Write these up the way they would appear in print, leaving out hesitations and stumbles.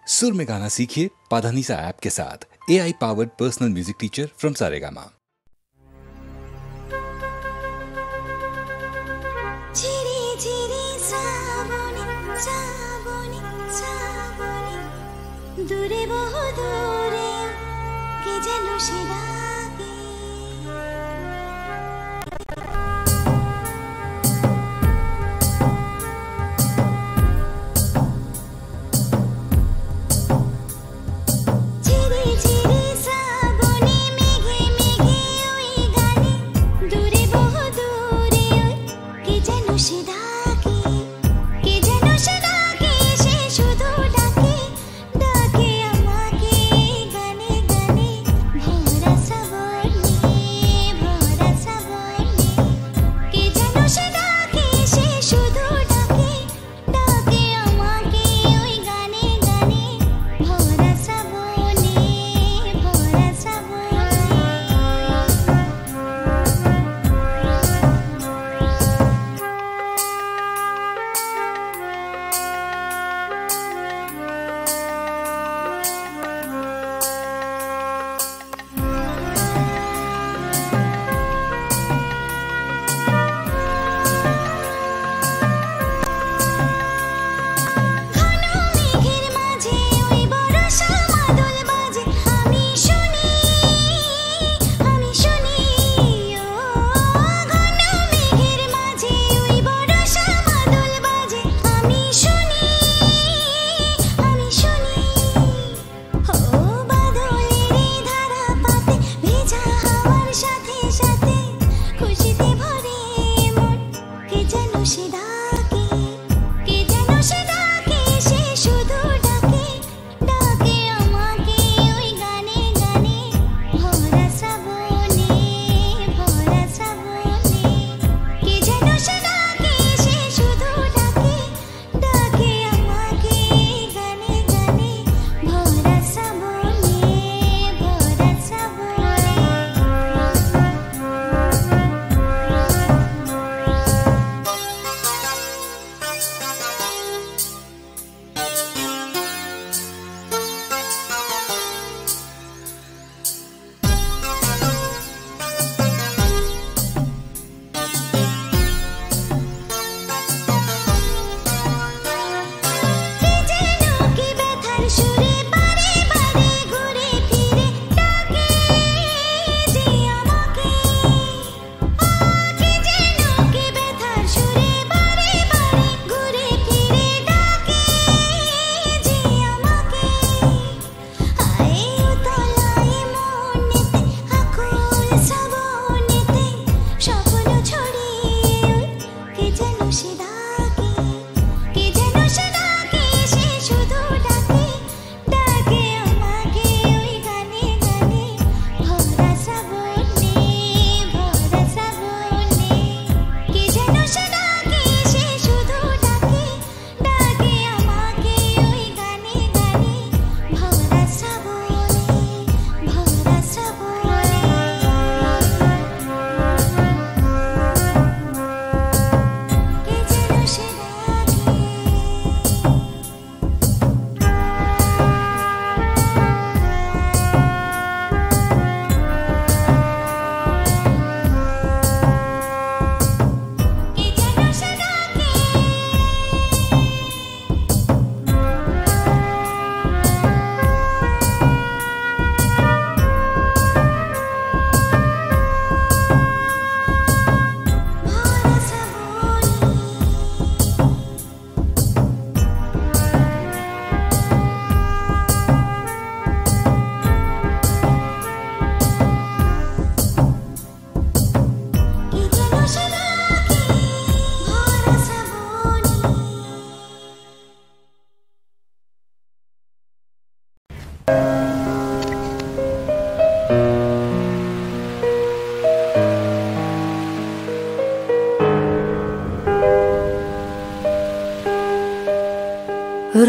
सुर में गाना सीखिए पाधानीसा ऐप के साथ। AI powered personal music teacher from Saregama. दूरे बहु दूरे के जनु शिदागे चिरी चिरी साबुने मेघे मेघे ओई गाने दूरे बहु दूरे के जनु शिदागे से शुधु डाके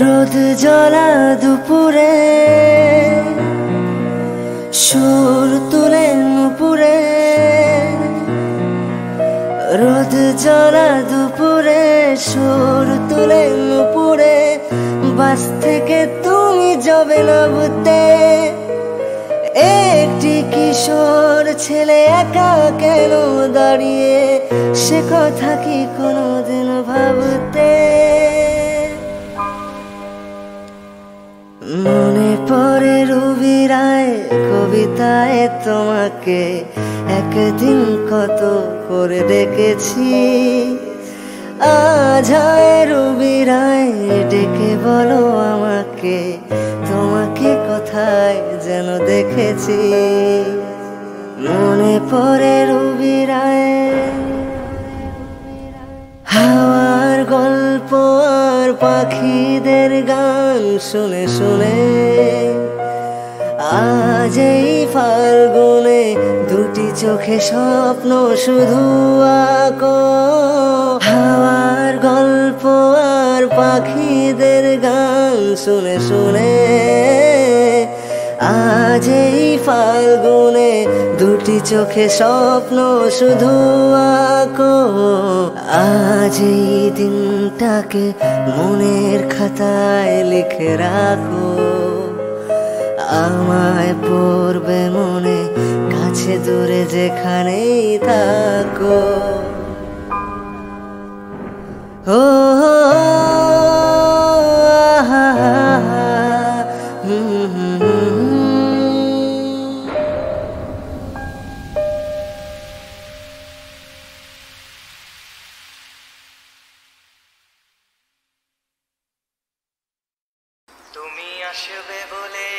রোদ জ্বলা দুপুরে সুর তুলে নুপুরে, রোদ জ্বলা দুপুরে সুর তুলে নুপুরে, বাস থেকে তুমি যাবে না বুঝতে একটি কিশোর ছেলে একা কেন দাঁড়িয়ে সে কথা কি কোনোদিন ভাবতে মনে পড়ে রবি রায় কবিতায় তোমাকে একদিন কত করে দেখেছি আজ হয় রবি রায় ডেকে বলো আমাকে তোমাকে কোথায় যেন দেখেছি মনে পড়ে রবি রায় হাওয়ার গল্প আর পাখিদের গান শুনে শুনে আজ এই ফাল্গুনে দুটি চোখে স্বপ্ন শুধু আঁকো হাওয়ার গল্প আর পাখিদের গান শুনে শুনে আজ এই ফাল্গুনে দুটি চোখে স্বপ্ন শুধু আঁকো আজ এই দিনটাকে মনের খাতায় লিখে রাখো আমায় পড়বে মনে কাছে দূরে যেখানেই থাকো ও তুমি আসবে বলে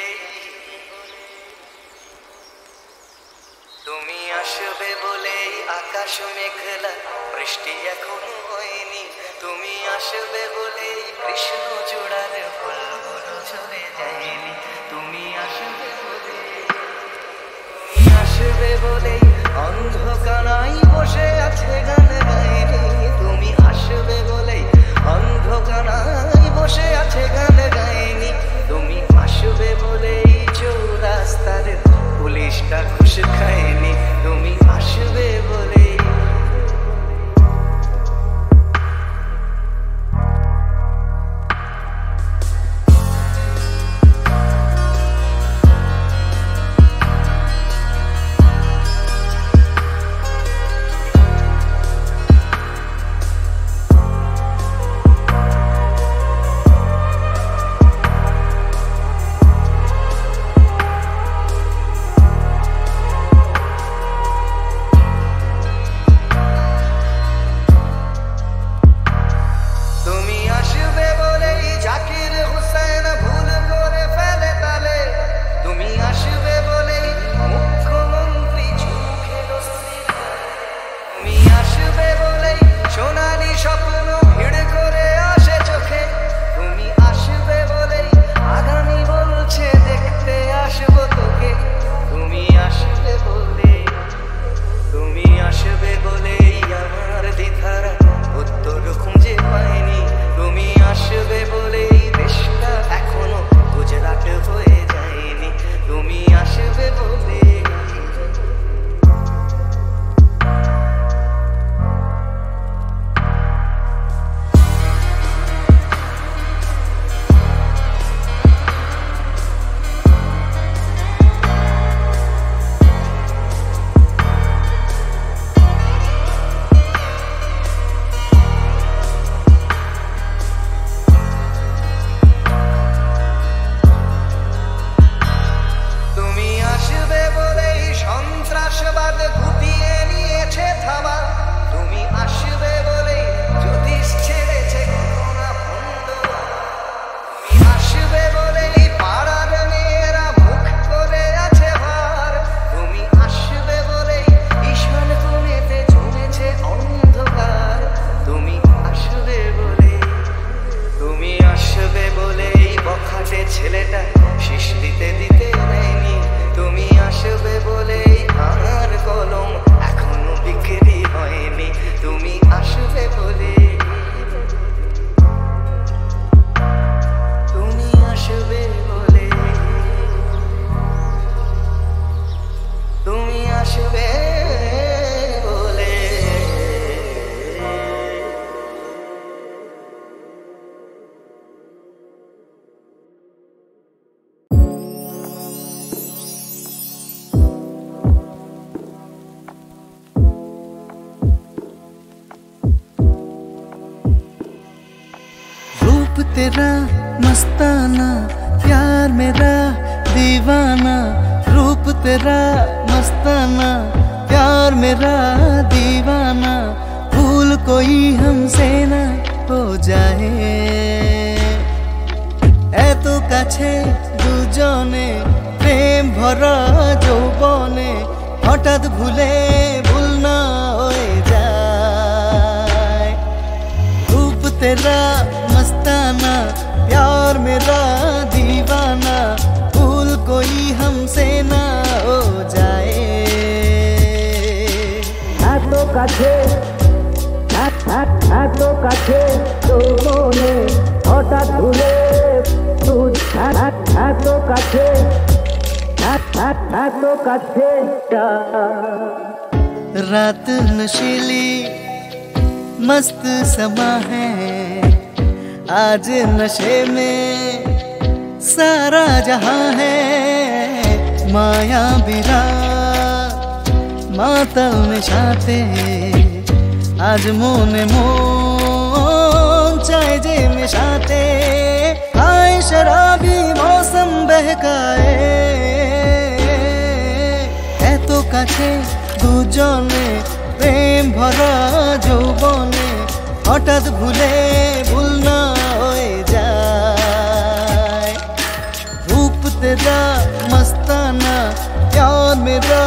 তুমি আসবে বলে আকাশ মেঘলা বৃষ্টি এখনো হয়নি তুমি আসবে বলে কৃষ্ণ চূড়ার ফুলগুলো ঝরে যায়নি তুমি আসবে বলে তুমি আসবে বলে অন্ধকারাই বসে আছে গান গায়নি তুমি আসবে বলে অন্ধকারাই বসে আছে গান গায়নি তুমি আসবে বলে চৌরাস্তার পুলিশটা ঘুষ খায়নি তুমি আসবে বলে तेरा मस्ताना, प्यार मेरा दीवाना। रूप तेरा मस्ताना, प्यार मेरा दीवाना। भूल कोई हमसे न हो जाए। এত কাছে দুজনে প্রেম ভরা যৌবনে, হঠাৎ ভুলে ভুল না হয়ে যায়। रूप तेरा मस्ताना, प्यार मेरा दीवाना। भूल कोई हमसे ना हो जाए। এত কাছে এত কাছে যৌবনে, হঠাৎ ভুলে এত কাছে এত কাছে। रात नशीली मस्त समा है, आज नशे में सारा जहां है। माया बिरा मातल निशाते, आज मोने मोन चाहे जे मिशाते। आए शराबी मौसम बहकाए, এত কাছে দুজনে প্রেম ভরা যৌবনে, হঠাৎ ভুলে ভুল না হয়ে যায়। रूप तेरा मस्ताना, प्यार मेरा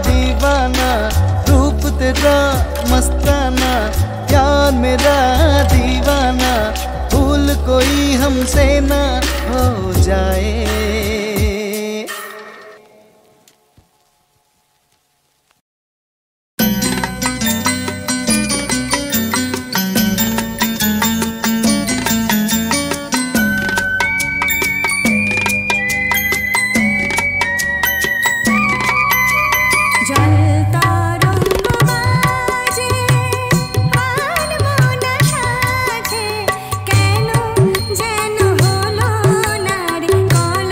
दीवाना। रूप तेरा मस्ताना, प्यार मेरा दीवाना। भूल कोई हमसे ना हो जाए। যেন হলো না রে কল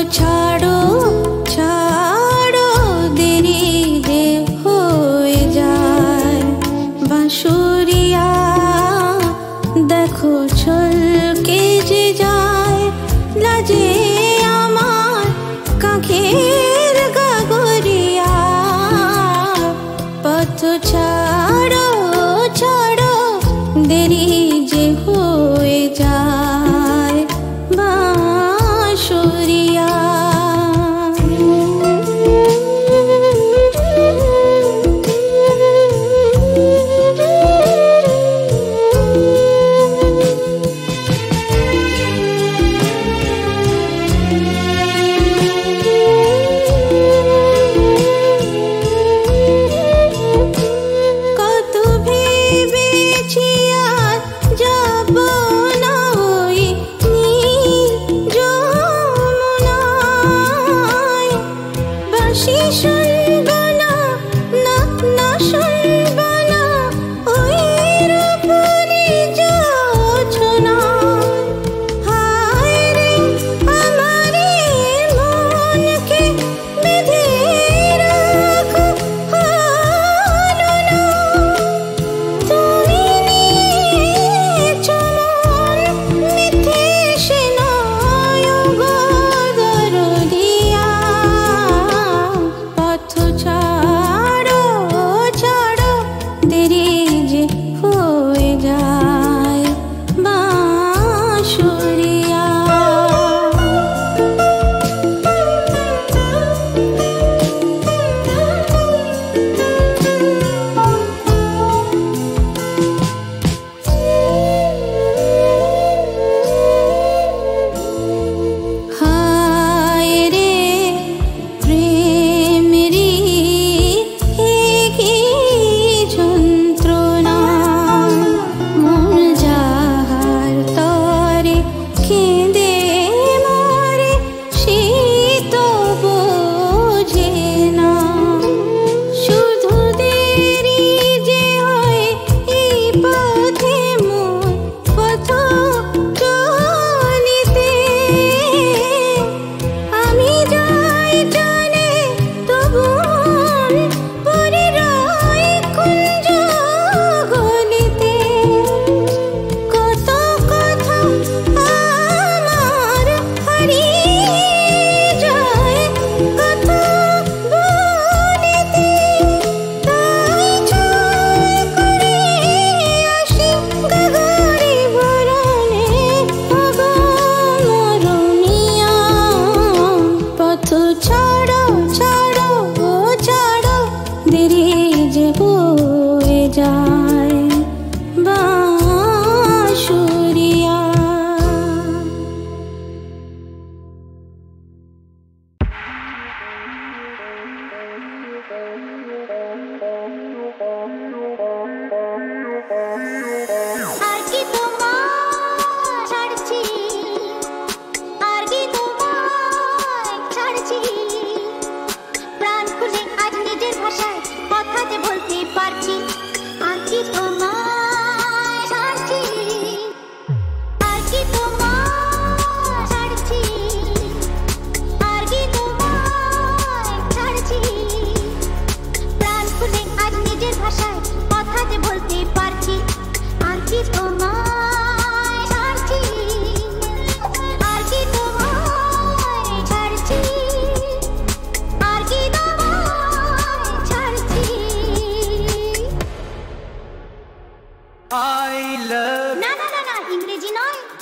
ছাড়ো ছাড়ো দেরি যে হয়ে যায় বাঁশুরিয়া দেখো ছলকে যে যায় লাজে আমার কাঁখের গাগরিয়া পথ ছাড়ো ছাড়ো দেরি যে হয়ে যায় বাঁশুরিয়া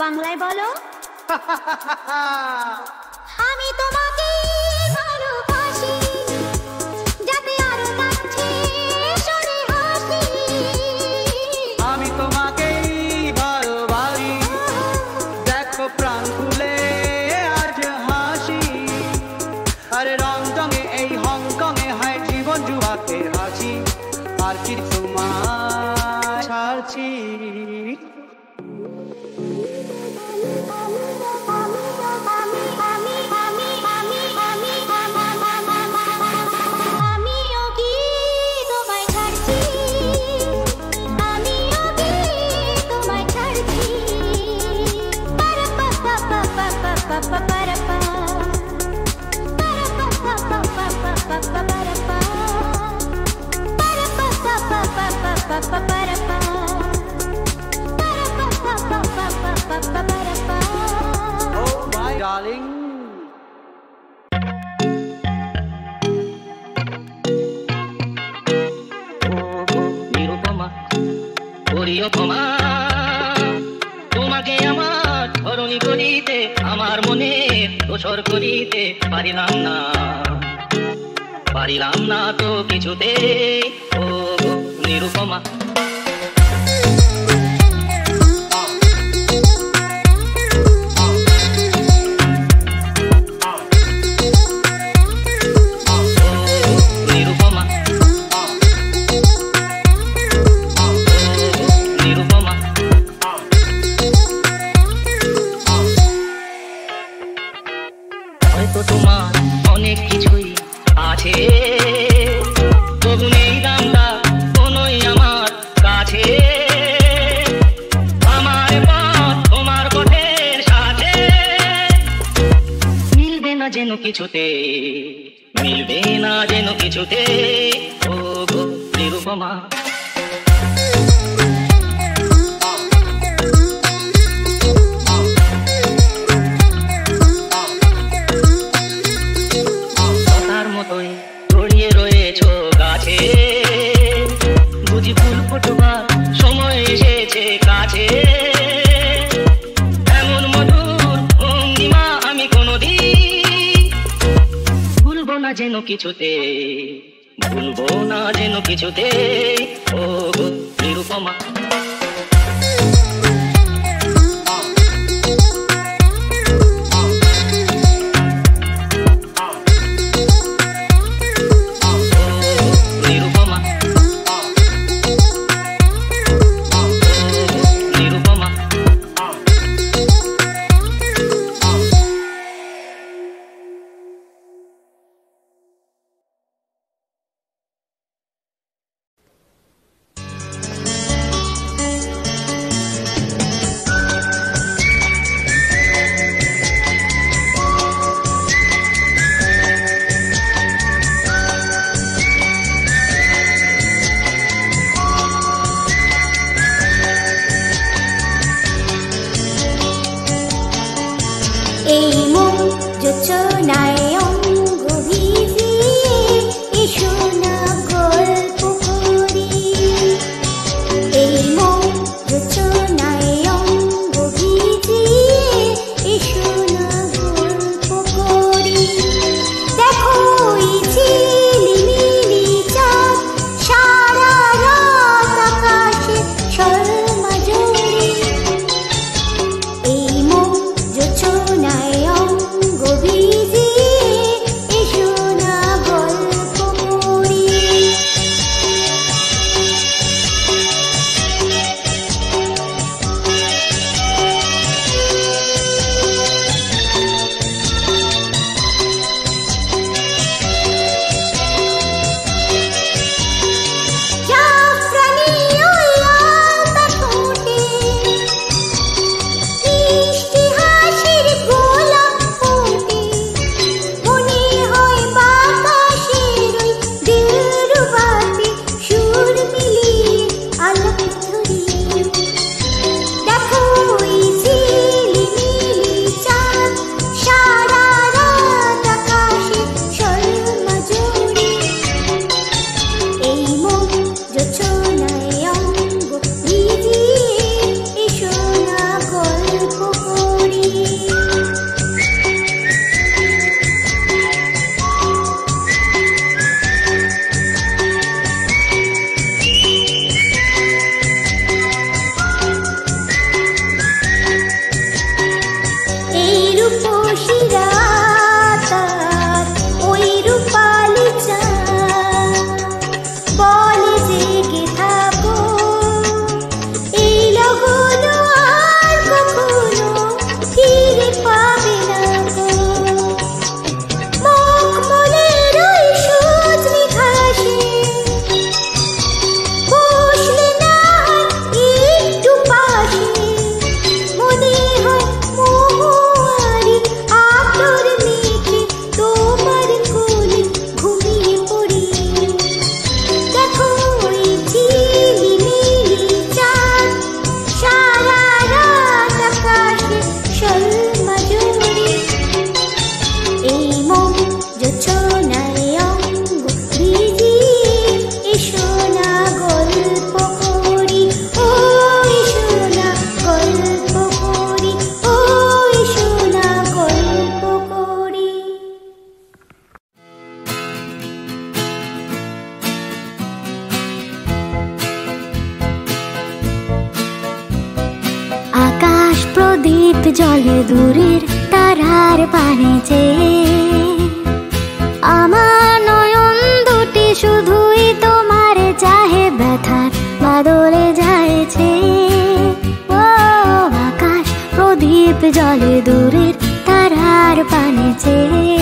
বাংলায় বলো আমি তোমাকে ভালোবাসি যাতে আরো কাছে সরে হাসি আমি তোমাকে ভালোবাসি দেখো প্রাণ খুলে আজ হাসি আরে রংটঙে এই হংকংয়ে হয় জীবন জুয়াতে হাসি আর কি তোমার ছাড়ছি ধরণী করিতে আমার মনে দোসর করিতে পারিলাম না তো কিছুতে ও নিরুপমা। হয়তো তোমার অনেক কিছুই আছে, তবু নেই দামটা কোনোই আমার কাছে। আমার পথ তোমার পথের সাথে মিলবে না যেন কিছুতে, মিলবে না যেন কিছুতে ও গো নিরুপমা। ছড়িয়ে রয়েছ গাছে, বুঝি ফুল ফোটবার সময় এসেছে কাছে। এমন মধুর ভঙ্গিমা আমি কোনোদিন ভুলবো না যেন কিছুতে, ভুলবো না যেন কিছুতে ও গো নিরুপমা। এই মন যোচনায় অঙ্গ ভিজিয়ে এসো না গল্প করি। এই মন যোচনায় অঙ্গ ভিজিয়ে এসো না গল্প করি। দেখো এই ঝিলিমিলি চাঁদ সারা রাত আকাশে শর্মা জড়ি। এই মন যোচনায় অঙ্গ প্রদীপ জলে দূরের তারার পানে চেয়ে আমার নয়ন দুটি শুধুই তোমার চাহে ব্যথার বাদলে যাইছে ও আকাশ প্রদীপ জলে দূরের তারার পানে চেয়ে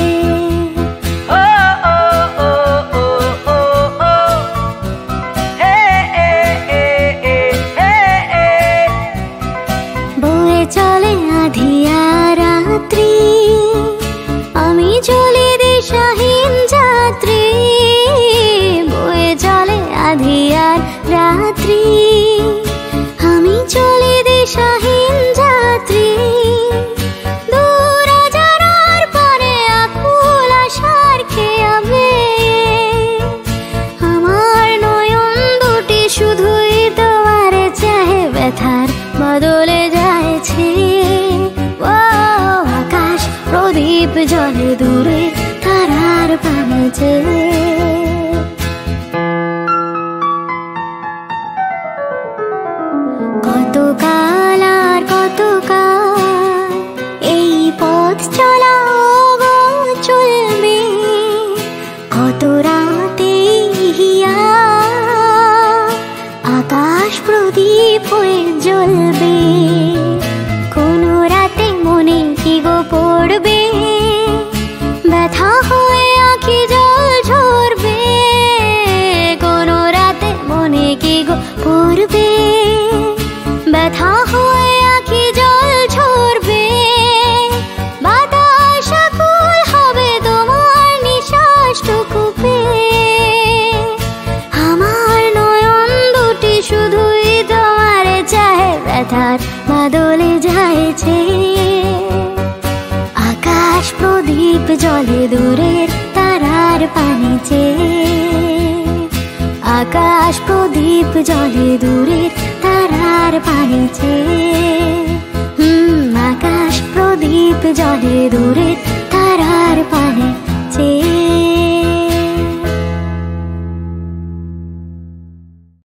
বয়ে চলে আধিয়া রাত্রি আমি চলি দিশাহীন যাত্রী বয়ে চলে আধিয়ার রাত্রি আমি চলি দিশাহীন যাত্রী দূর যারার পরে আকুল আশার খেয়াবে আমার নয়ন দুটি শুধুই তোমার চাহে ব্যথার বদলে যাইছে ও আকাশ প্রদীপ জলে দূরে তারার পানে চেয়ে কতকাল আর কতকাল এই পথ চলা চলবে কত রাতে হিয়া আকাশ প্রদীপ হয়ে জ্বলবে কোনো রাতে মনে কি গো পড়বে ব্যথা হয়ে আঁখি জল ঝরবে কোনো রাতে মনে কি গো পড়বে ব্যথা হয়ে আঁখি জল ঝরবে বাতাস আকুল হবে তোমার নিঃশ্বাসটুকু পেয়ে আমার নয়ন দুটি শুধুই তোমার চাহে ব্যথার বাদলে যাইছে আকাশ প্রদীপ জলে দূরের তারার পানে চেয়ে আকাশ প্রদীপ জলে দূরের তারার পানে চেয়ে আকাশ প্রদীপ জলে দূরের